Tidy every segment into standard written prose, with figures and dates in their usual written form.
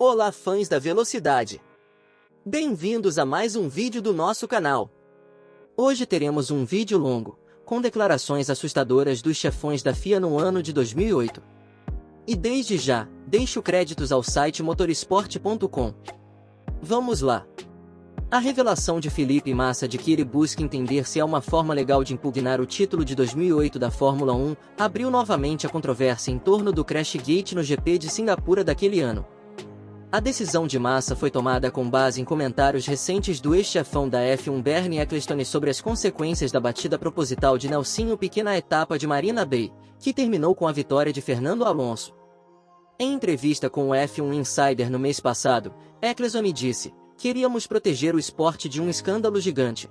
Olá, fãs da velocidade! Bem-vindos a mais um vídeo do nosso canal. Hoje teremos um vídeo longo, com declarações assustadoras dos chefões da FIA no ano de 2008. E desde já, deixo créditos ao site motorsport.com. Vamos lá! A revelação de Felipe Massa de que ele busca entender se há uma forma legal de impugnar o título de 2008 da Fórmula 1, abriu novamente a controvérsia em torno do Crashgate no GP de Singapura daquele ano. A decisão de Massa foi tomada com base em comentários recentes do ex-chefão da F1 Bernie Ecclestone sobre as consequências da batida proposital de Nelsinho Piquet na etapa de Marina Bay, que terminou com a vitória de Fernando Alonso. Em entrevista com o F1 Insider no mês passado, Ecclestone disse: "Queríamos proteger o esporte de um escândalo gigante.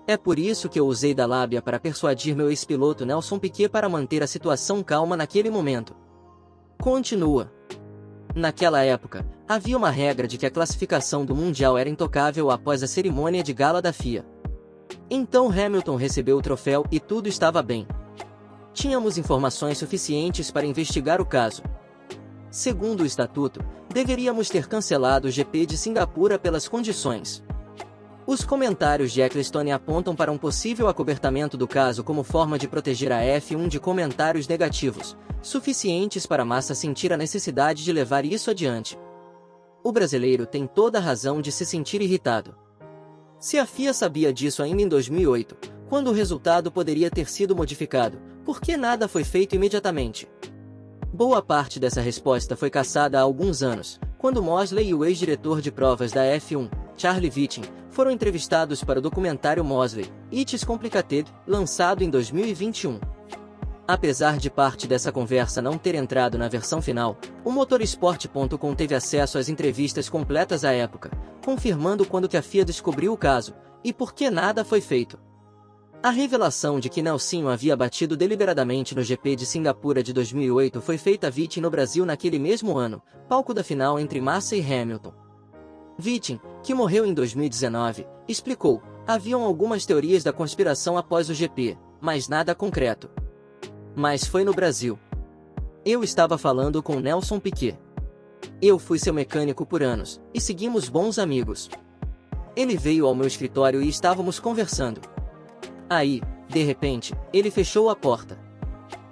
É por isso que eu usei da lábia para persuadir meu ex-piloto Nelson Piquet para manter a situação calma naquele momento." Continua. Naquela época, havia uma regra de que a classificação do Mundial era intocável após a cerimônia de gala da FIA. Então Hamilton recebeu o troféu e tudo estava bem. Tínhamos informações suficientes para investigar o caso. Segundo o estatuto, deveríamos ter cancelado o GP de Singapura pelas condições. Os comentários de Ecclestone apontam para um possível acobertamento do caso como forma de proteger a F1 de comentários negativos, suficientes para Massa sentir a necessidade de levar isso adiante. O brasileiro tem toda a razão de se sentir irritado. Se a FIA sabia disso ainda em 2008, quando o resultado poderia ter sido modificado, por que nada foi feito imediatamente? Boa parte dessa resposta foi caçada há alguns anos, quando Mosley e o ex-diretor de provas da F1, Charlie Whiting, foram entrevistados para o documentário Mosley, It's Complicated, lançado em 2021. Apesar de parte dessa conversa não ter entrado na versão final, o motorsport.com teve acesso às entrevistas completas à época, confirmando quando que a FIA descobriu o caso, e por que nada foi feito. A revelação de que Nelsinho havia batido deliberadamente no GP de Singapura de 2008 foi feita a Whiting no Brasil naquele mesmo ano, palco da final entre Massa e Hamilton. Whiting, que morreu em 2019, explicou: "Haviam algumas teorias da conspiração após o GP, mas nada concreto. Mas foi no Brasil. Eu estava falando com Nelson Piquet. Eu fui seu mecânico por anos, e seguimos bons amigos. Ele veio ao meu escritório e estávamos conversando. Aí, de repente, ele fechou a porta.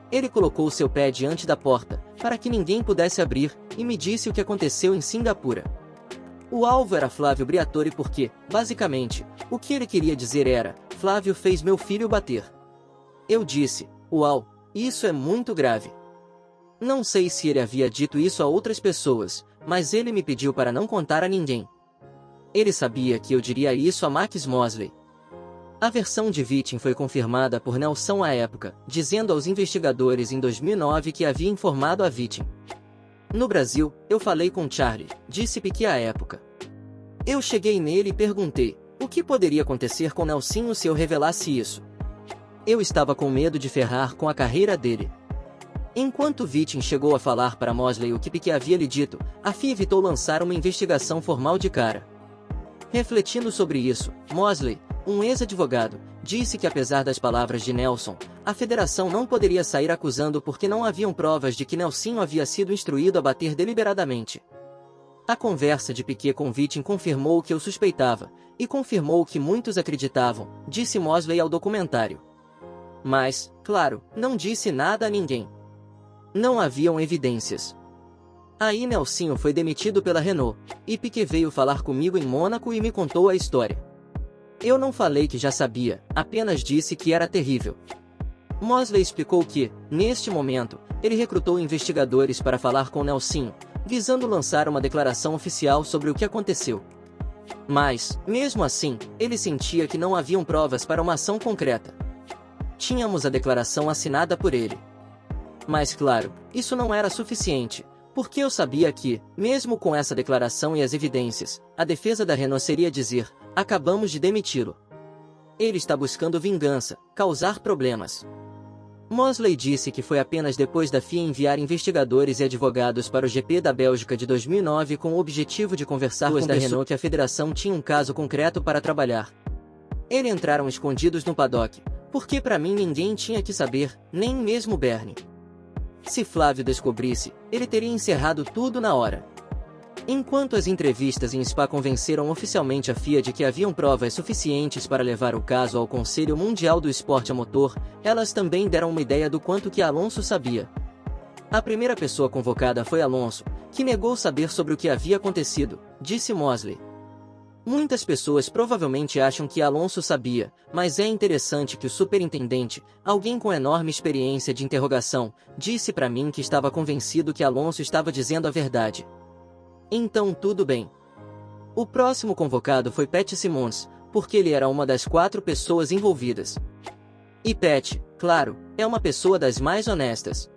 Ele colocou seu pé diante da porta, para que ninguém pudesse abrir, e me disse o que aconteceu em Singapura. O alvo era Flávio Briatore porque, basicamente, o que ele queria dizer era: Flávio fez meu filho bater." Eu disse: "Uau, isso é muito grave." Não sei se ele havia dito isso a outras pessoas, mas ele me pediu para não contar a ninguém. Ele sabia que eu diria isso a Max Mosley. A versão de Whiting foi confirmada por Nelson à época, dizendo aos investigadores em 2009 que havia informado a Whiting. "No Brasil, eu falei com Charlie", disse Piquet à época. "Eu cheguei nele e perguntei: o que poderia acontecer com Nelsinho se eu revelasse isso? Eu estava com medo de ferrar com a carreira dele." Enquanto Whiting chegou a falar para Mosley o que Piquet havia lhe dito, a FIA evitou lançar uma investigação formal de cara. Refletindo sobre isso, Mosley, um ex-advogado, disse que apesar das palavras de Nelson, a federação não poderia sair acusando porque não haviam provas de que Nelsinho havia sido instruído a bater deliberadamente. A conversa de Piquet com Whiting confirmou o que eu suspeitava, e confirmou o que muitos acreditavam, disse Mosley ao documentário. Mas, claro, não disse nada a ninguém. Não haviam evidências. Aí Nelsinho foi demitido pela Renault, e Piquet veio falar comigo em Mônaco e me contou a história. Eu não falei que já sabia, apenas disse que era terrível. Mosley explicou que, neste momento, ele recrutou investigadores para falar com Nelsinho, visando lançar uma declaração oficial sobre o que aconteceu. Mas, mesmo assim, ele sentia que não haviam provas para uma ação concreta. Tínhamos a declaração assinada por ele. Mas claro, isso não era suficiente, porque eu sabia que, mesmo com essa declaração e as evidências, a defesa da Renault seria dizer: "Acabamos de demiti-lo. Ele está buscando vingança, causar problemas." Mosley disse que foi apenas depois da FIA enviar investigadores e advogados para o GP da Bélgica de 2009 com o objetivo de conversar com a Renault que a federação tinha um caso concreto para trabalhar. Eles entraram escondidos no paddock, porque para mim ninguém tinha que saber, nem mesmo Bernie. Se Flávio descobrisse, ele teria encerrado tudo na hora. Enquanto as entrevistas em Spa convenceram oficialmente a FIA de que haviam provas suficientes para levar o caso ao Conselho Mundial do Esporte a Motor, elas também deram uma ideia do quanto que Alonso sabia. A primeira pessoa convocada foi Alonso, que negou saber sobre o que havia acontecido, disse Mosley. Muitas pessoas provavelmente acham que Alonso sabia, mas é interessante que o superintendente, alguém com enorme experiência de interrogação, disse para mim que estava convencido que Alonso estava dizendo a verdade. Então tudo bem. O próximo convocado foi Pat Simmons, porque ele era uma das 4 pessoas envolvidas. E Pat, claro, é uma pessoa das mais honestas.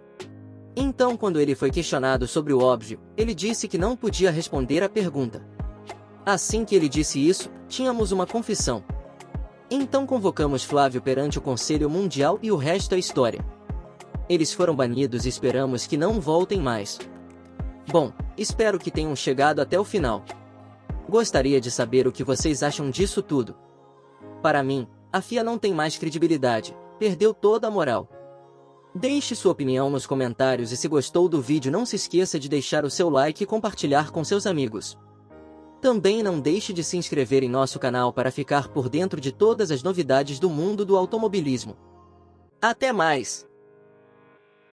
Então quando ele foi questionado sobre o óbvio, ele disse que não podia responder à pergunta. Assim que ele disse isso, tínhamos uma confissão. Então convocamos Flávio perante o Conselho Mundial e o resto é história. Eles foram banidos e esperamos que não voltem mais. Bom, espero que tenham chegado até o final. Gostaria de saber o que vocês acham disso tudo. Para mim, a FIA não tem mais credibilidade, perdeu toda a moral. Deixe sua opinião nos comentários e se gostou do vídeo não se esqueça de deixar o seu like e compartilhar com seus amigos. Também não deixe de se inscrever em nosso canal para ficar por dentro de todas as novidades do mundo do automobilismo. Até mais!